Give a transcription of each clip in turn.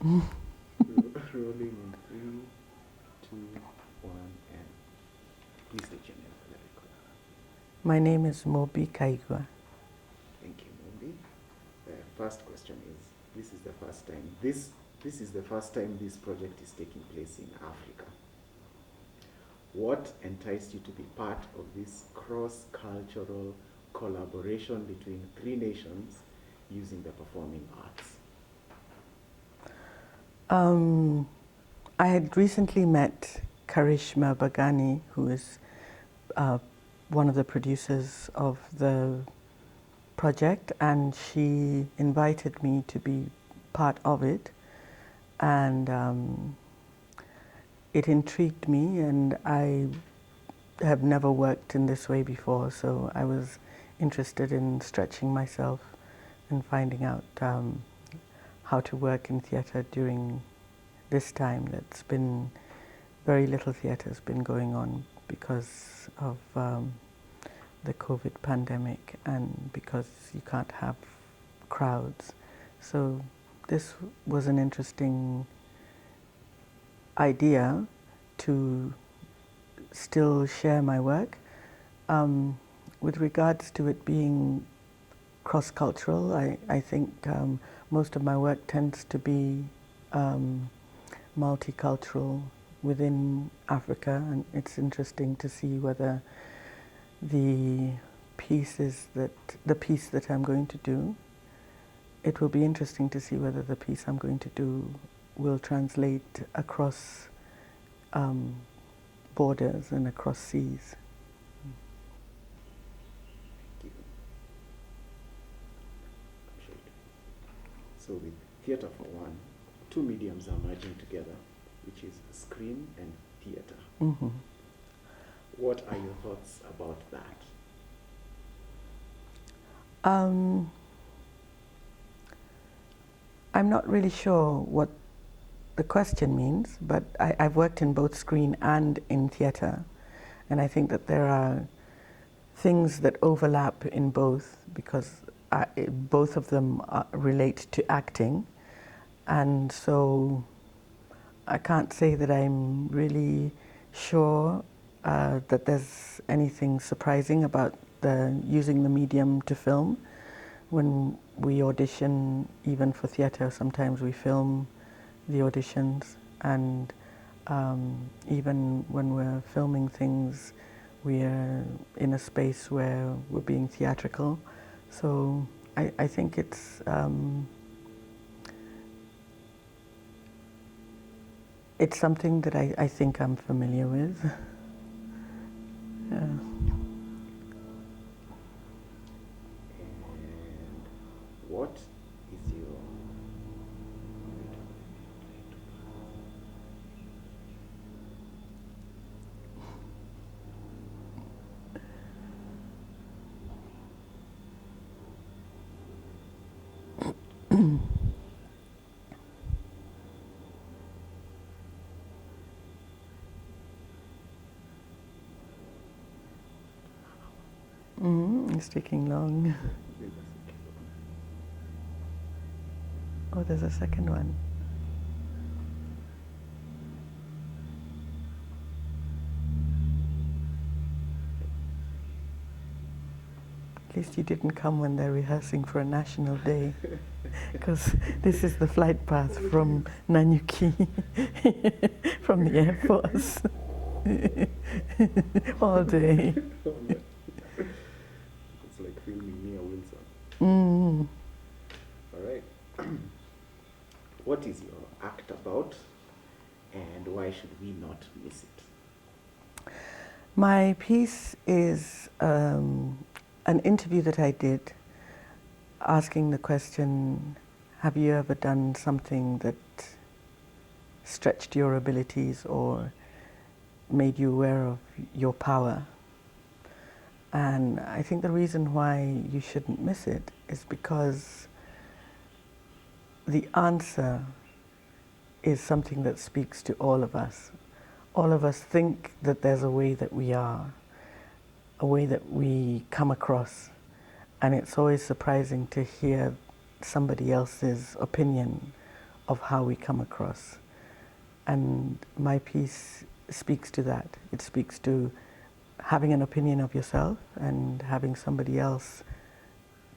Rolling in 3, 2, 1, and please state your name for the record. My name is Mūmbi Kaigwa. Thank you, Mūmbi. The first question is: this is the first time this is the first time this project is taking place in Africa. What enticed you to be part of this cross-cultural collaboration between three nations using the performing arts? I had recently met Karishma Bagani, who is one of the producers of the project, and she invited me to be part of it, and it intrigued me, and I have never worked in this way before, so I was interested in stretching myself and finding out how to work in theatre during this time. That's been very little theatre has been going on because of the COVID pandemic and because you can't have crowds. So this was an interesting idea to still share my work. With regards to it being cross-cultural, I think most of my work tends to be multicultural within Africa, and it's interesting to see whether the piece that I'm going to do, it will be interesting to see whether the piece I'm going to do will translate across borders and across seas. Thank you. So with Theatre for One, two mediums are merging together, which is screen and theatre. Mm-hmm. What are your thoughts about that? I'm not really sure what the question means, but I've worked in both screen and in theatre, and I think that there are things that overlap in both because both of them relate to acting, and so I can't say that I'm really sure that there's anything surprising about using the medium to film. When we audition, even for theatre, sometimes we film the auditions, and even when we're filming things, we're in a space where we're being theatrical. So I think it's something that I think I'm familiar with. Yeah. And what is your It's taking long. Oh, there's a second one. At least you didn't come when they're rehearsing for a national day, because this is the flight path from Nanyuki, from the Air Force, all day. It's like filming Mia Wilson. All right. What is your act about, and why should we not miss it? My piece is an interview that I did asking the question, have you ever done something that stretched your abilities or made you aware of your power? And I think the reason why you shouldn't miss it is because the answer is something that speaks to all of us. All of us think that there's a way that we are, a way that we come across, and it's always surprising to hear somebody else's opinion of how we come across. And my piece speaks to that. It speaks to having an opinion of yourself and having somebody else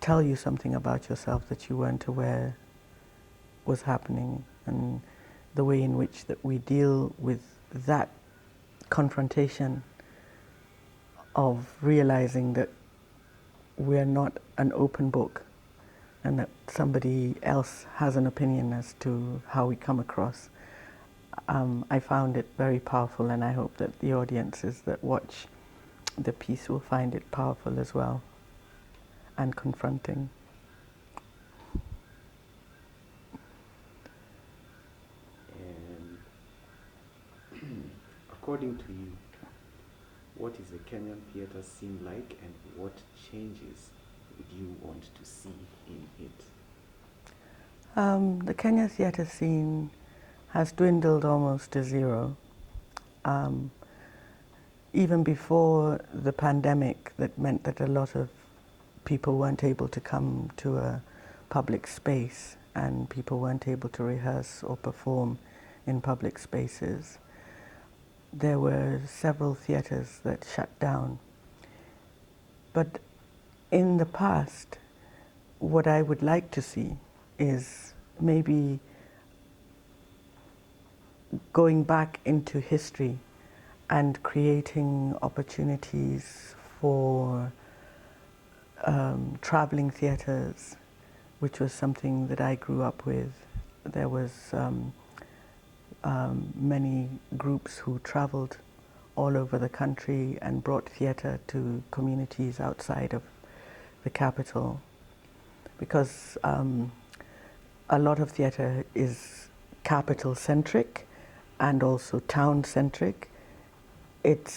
tell you something about yourself that you weren't aware was happening, and the way in which that we deal with that confrontation of realizing that we're not an open book and that somebody else has an opinion as to how we come across. I found it very powerful, and I hope that the audiences that watch the piece will find it powerful as well and confronting. And according to you, what is the Kenyan theatre scene like, and what changes would you want to see in it? The Kenya theatre scene has dwindled almost to zero. Even before the pandemic, that meant that a lot of people weren't able to come to a public space, and people weren't able to rehearse or perform in public spaces. There were several theatres that shut down. But in the past, what I would like to see is maybe going back into history and creating opportunities for traveling theatres, which was something that I grew up with. There was many groups who traveled all over the country and brought theatre to communities outside of the capital, because a lot of theatre is capital-centric and also town-centric. It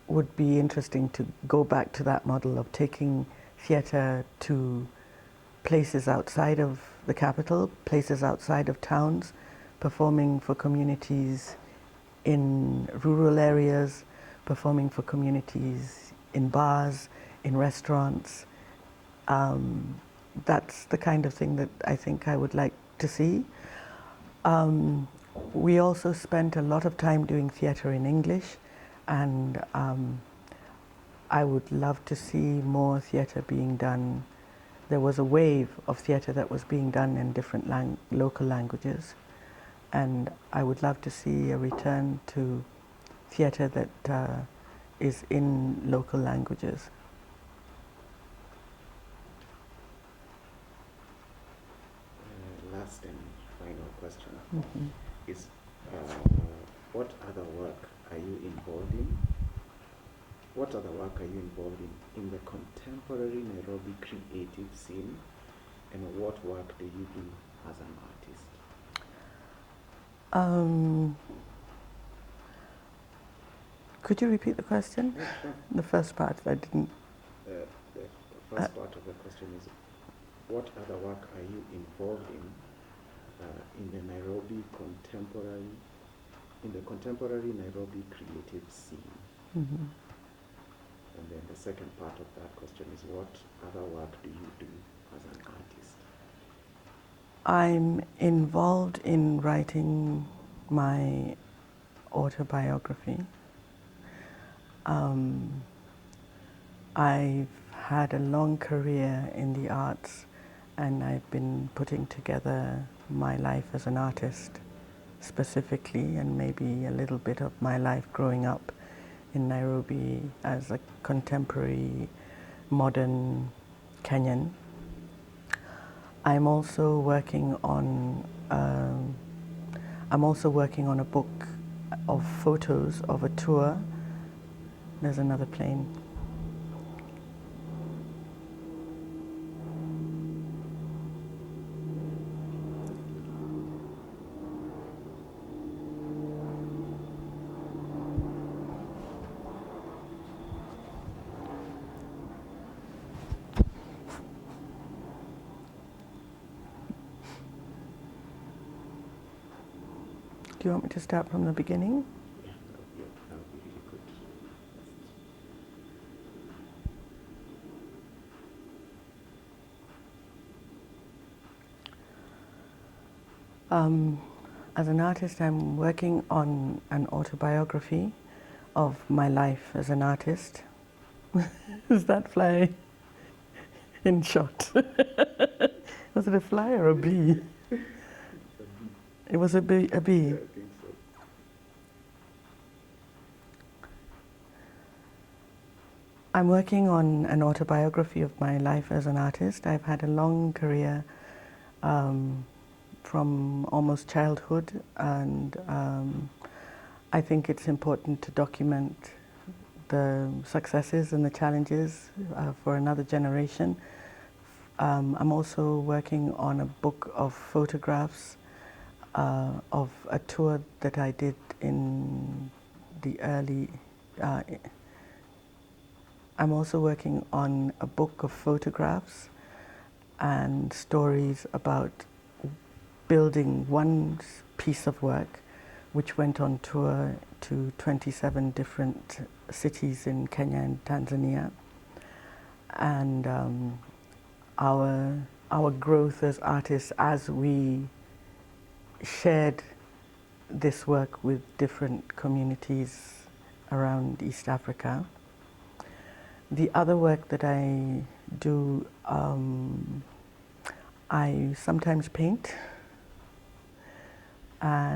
would be interesting to go back to that model of taking theatre to places outside of the capital, places outside of towns, performing for communities in rural areas, performing for communities in bars, in restaurants. That's the kind of thing that I think I would like to see. We also spent a lot of time doing theatre in English, and I would love to see more theatre being done. There was a wave of theatre that was being done in different local languages, and I would love to see a return to theatre that is in local languages. Last and final question Mm-hmm. is, what other work are you involved in? What other work are you involved in the contemporary Nairobi creative scene, and what work do you do as an artist? Could you repeat the question? Yeah, sure. The first part, I didn't. The first part of the question is, what other work are you involved in the contemporary Nairobi creative scene? Mm-hmm. And then the second part of that question is, what other work do you do as an artist? I'm involved in writing my autobiography. I've had a long career in the arts, and I've been putting together my life as an artist specifically, and maybe a little bit of my life growing up in Nairobi as a contemporary modern Kenyan. I'm also working on a book of photos of a tour. There's another plane. Do you want me to start from the beginning? Yeah, that would be really good. As an artist, I'm working on an autobiography of my life as an artist. Is that fly in shot? Was it a fly or a bee? It was a bee. A bee. Yeah, I think so. I'm working on an autobiography of my life as an artist. I've had a long career from almost childhood, and I think it's important to document the successes and the challenges for another generation. I'm also working on a book of photographs of a tour that I did in the early. I'm also working on a book of photographs and stories about building one piece of work which went on tour to 27 different cities in Kenya and Tanzania. And our growth as artists as we shared this work with different communities around East Africa. The other work that I do, I sometimes paint, and